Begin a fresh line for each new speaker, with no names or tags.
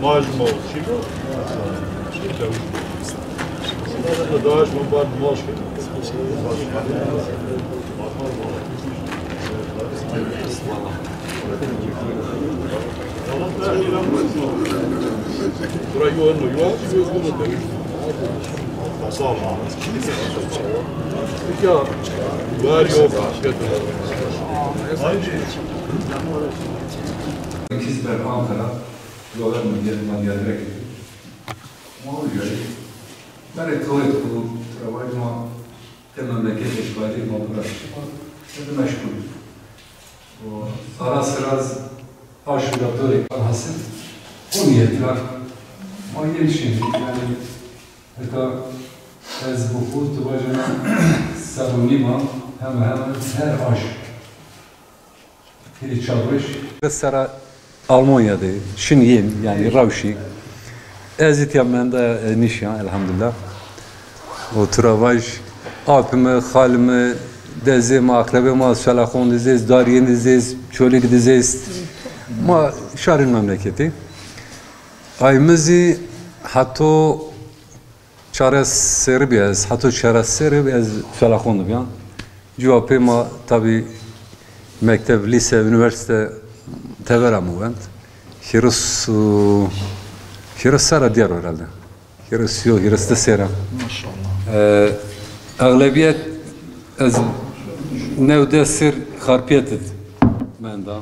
Mais uma chegou. Da daş mı var başka? Burayı oynuyor. Yok, gözünü de. Sağ ol. Ya, var yok.
İkizler Ankara yollarla gelmem gelerek ona göre ben ekledim bu travayma memleket işgali mağdura şimdi meşgul. Ara sıra aşuratörü hasıl o niyetler ama gelişim yani hatta ez bu kurt bacana sabunima hemen her aş bir çalış Sara Almanya'da şimdi yani Ravşi ezit yamanda nişan elhamdülillah o travaj apımı halımı dezim akrabıma şalakon dizez dariyen dizez çölük dizez ma şarin memleketi aymızı hatta çares Serbiyaz hatta çares Serbiyaz şalakon diyan cevapı ma tabi mektep lise üniversite tevera muvent hirs sara diyar herhalde hirs yok hirs de sera maşallah ağlabiyet az nevde sir harpiyet ben da